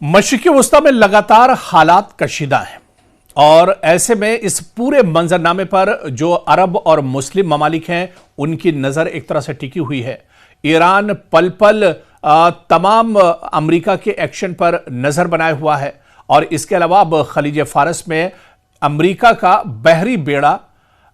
मशरिक़ी वस्ता में लगातार हालात कशीदा हैं और ऐसे में इस पूरे मंजरनामे पर जो अरब और मुस्लिम ममालिक हैं उनकी नज़र एक तरह से टिकी हुई है। ईरान पल पल तमाम अमेरिका के एक्शन पर नज़र बनाए हुआ है और इसके अलावा अब खलीज फारस में अमेरिका का बहरी बेड़ा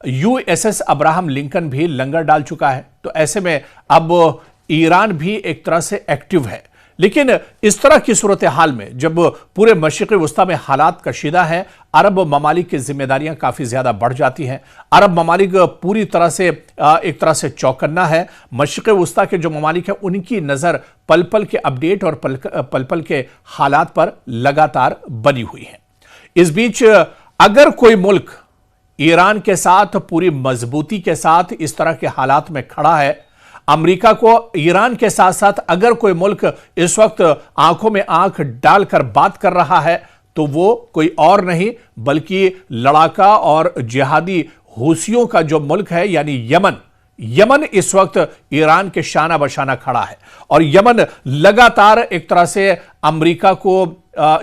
USS अब्राहम लिंकन भी लंगर डाल चुका है। तो ऐसे में अब ईरान भी एक तरह से एक्टिव है। लेकिन इस तरह की सूरत हाल में जब पूरे मशरिक़ी वस्ता में हालात कशीदा हैं, अरब ममालिक की जिम्मेदारियां काफ़ी ज़्यादा बढ़ जाती हैं। अरब ममालिक पूरी तरह से एक तरह से चौकन्ना है। मशरिक़ी वस्ता के जो ममालिक हैं उनकी नज़र पल पल के अपडेट और पल पल के हालात पर लगातार बनी हुई है। इस बीच अगर कोई मुल्क ईरान के साथ पूरी मजबूती के साथ इस तरह के हालात में खड़ा है, अमेरिका को ईरान के साथ साथ अगर कोई मुल्क इस वक्त आंखों में आंख डालकर बात कर रहा है तो वो कोई और नहीं बल्कि लड़ाका और जिहादी हूसियों का जो मुल्क है यानी यमन। यमन इस वक्त ईरान के शाना बशाना खड़ा है और यमन लगातार एक तरह से अमेरिका को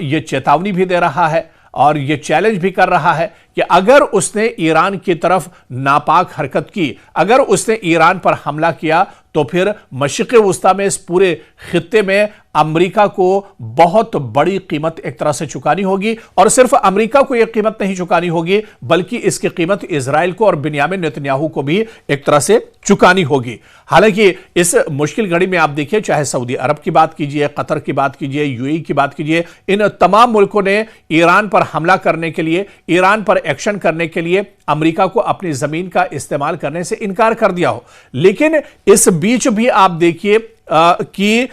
यह चेतावनी भी दे रहा है और यह चैलेंज भी कर रहा है कि अगर उसने ईरान की तरफ नापाक हरकत की, अगर उसने ईरान पर हमला किया तो फिर मशरिक़ी वस्ता में इस पूरे खित्ते में अमेरिका को बहुत बड़ी कीमत एक तरह से चुकानी होगी। और सिर्फ अमेरिका को यह कीमत नहीं चुकानी होगी बल्कि इसकी कीमत इजराइल को और बिन्यामिन नेतन्याहू को भी एक तरह से चुकानी होगी। हालांकि इस मुश्किल घड़ी में आप देखिए, चाहे सऊदी अरब की बात कीजिए, कतर की बात कीजिए, UAE की बात कीजिए, इन तमाम मुल्कों ने ईरान पर हमला करने के लिए, ईरान पर एक्शन करने के लिए अमेरिका को अपनी जमीन का इस्तेमाल करने से इनकार कर दिया हो। लेकिन इस बीच भी आप देखिए कि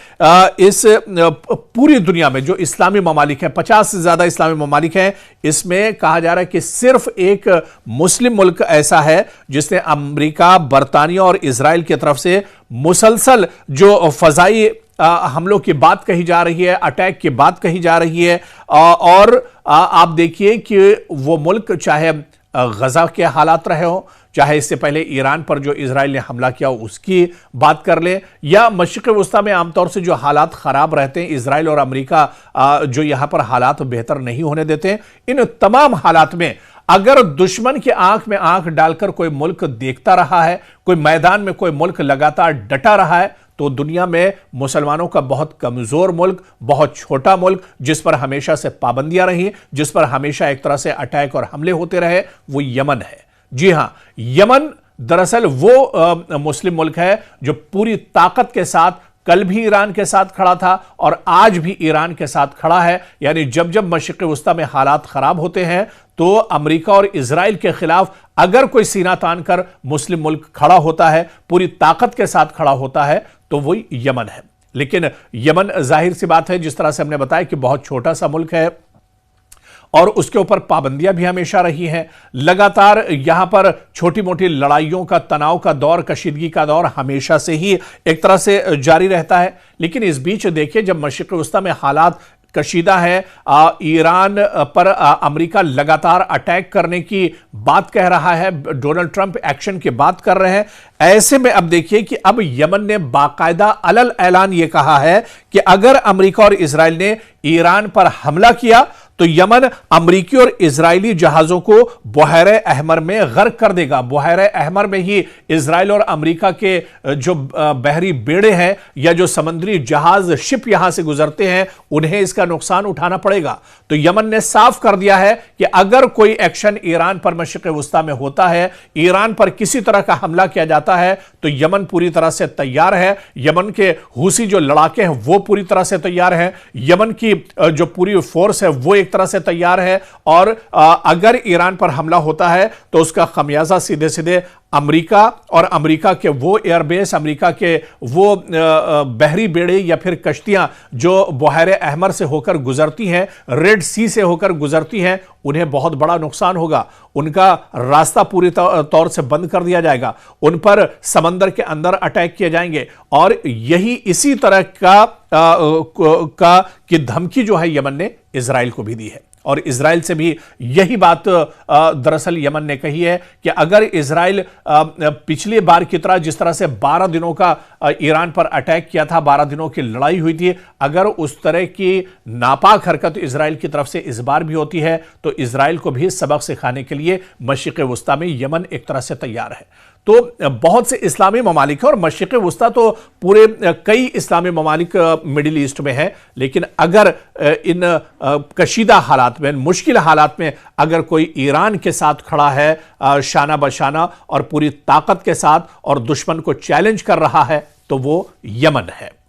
इस पूरी दुनिया में जो इस्लामी ममालिक हैं, 50 से ज्यादा इस्लामी ममालिक हैं, इसमें कहा जा रहा है कि सिर्फ एक मुस्लिम मुल्क ऐसा है जिसने अमेरिका, बरतानिया और इजराइल की तरफ से मुसलसल जो फजाई हमलों की बात कही जा रही है, अटैक की बात कही जा रही है। और आप देखिए कि वो मुल्क चाहे गजा के हालात रहे हो, चाहे इससे पहले ईरान पर जो इजराइल ने हमला किया उसकी बात कर ले, या मशरिक़ी वस्ता में आमतौर से जो हालात खराब रहते हैं, इजराइल और अमेरिका जो यहां पर हालात बेहतर नहीं होने देते, इन तमाम हालात में अगर दुश्मन की आंख में आंख डालकर कोई मुल्क देखता रहा है, कोई मैदान में कोई मुल्क लगातार डटा रहा है, तो दुनिया में मुसलमानों का बहुत कमजोर मुल्क, बहुत छोटा मुल्क जिस पर हमेशा से पाबंदियां रही, जिस पर हमेशा एक तरह से अटैक और हमले होते रहे, वो यमन है। जी हां, यमन दरअसल वो मुस्लिम मुल्क है जो पूरी ताकत के साथ कल भी ईरान के साथ खड़ा था और आज भी ईरान के साथ खड़ा है। यानी जब जब मशरिक़ी वस्ता में हालात खराब होते हैं तो अमेरिका और इजराइल के खिलाफ अगर कोई सीना तान कर मुस्लिम मुल्क खड़ा होता है, पूरी ताकत के साथ खड़ा होता है, तो वही यमन है। लेकिन यमन जाहिर सी बात है, जिस तरह से हमने बताया कि बहुत छोटा सा मुल्क है और उसके ऊपर पाबंदियां भी हमेशा रही हैं। लगातार यहां पर छोटी मोटी लड़ाइयों का, तनाव का दौर, कशीदगी का दौर हमेशा से ही एक तरह से जारी रहता है। लेकिन इस बीच देखिए, जब मशरिक़ी वस्ता में हालात कशीदा है, ईरान पर अमेरिका लगातार अटैक करने की बात कह रहा है, डोनाल्ड ट्रंप एक्शन की बात कर रहे हैं, ऐसे में अब देखिए कि अब यमन ने बाकायदा अलल ऐलान यह कहा है कि अगर अमेरिका और इजराइल ने ईरान पर हमला किया तो यमन अमरीकी और इजरायली जहाजों को बुहैरे अहमर में गर्क कर देगा। बुहैरे अहमर में ही इजराइल और अमरीका के जो बहरी बेड़े हैं या जो समुद्री जहाज, शिप यहां से गुजरते हैं, उन्हें इसका नुकसान उठाना पड़ेगा। तो यमन ने साफ कर दिया है कि अगर कोई एक्शन ईरान पर मशरिक़ी वस्ता में होता है, ईरान पर किसी तरह का हमला किया जाता है, तो यमन पूरी तरह से तैयार है। यमन के हूसी जो लड़ाके हैं वो पूरी तरह से तैयार हैं। यमन की जो पूरी फोर्स है वो एक तरह से तैयार है और अगर ईरान पर हमला होता है तो उसका खमियाजा सीधे सीधे अमेरिका और अमेरिका के वो एयरबेस, अमेरिका के वो बहरी बेड़े या फिर कश्तियां जो बुहैरे अहमर से होकर गुजरती हैं, रेड सी से होकर गुजरती हैं, उन्हें बहुत बड़ा नुकसान होगा। उनका रास्ता पूरी तौर से बंद कर दिया जाएगा, उन पर समंदर के अंदर अटैक किए जाएंगे। और यही इसी तरह की धमकी जो है यमन ने इजराइल को भी दी है। और इजराइल से भी यही बात दरअसल यमन ने कही है कि अगर इजराइल पिछली बार की तरह, जिस तरह से 12 दिनों का ईरान पर अटैक किया था, 12 दिनों की लड़ाई हुई थी, अगर उस तरह की नापाक हरकत इजराइल की तरफ से इस बार भी होती है तो इजराइल को भी सबक सिखाने के लिए मशरिक़ वुस्ता में यमन एक तरह से तैयार है। तो बहुत से इस्लामी ममालिक हैं और मशरिक़ वुस्ता तो पूरे कई इस्लामी ममालिक मिडिल ईस्ट में है, लेकिन अगर इन कशीदा हालात में, मुश्किल हालात में अगर कोई ईरान के साथ खड़ा है शाना बशाना और पूरी ताकत के साथ और दुश्मन को चैलेंज कर रहा है तो वो यमन है।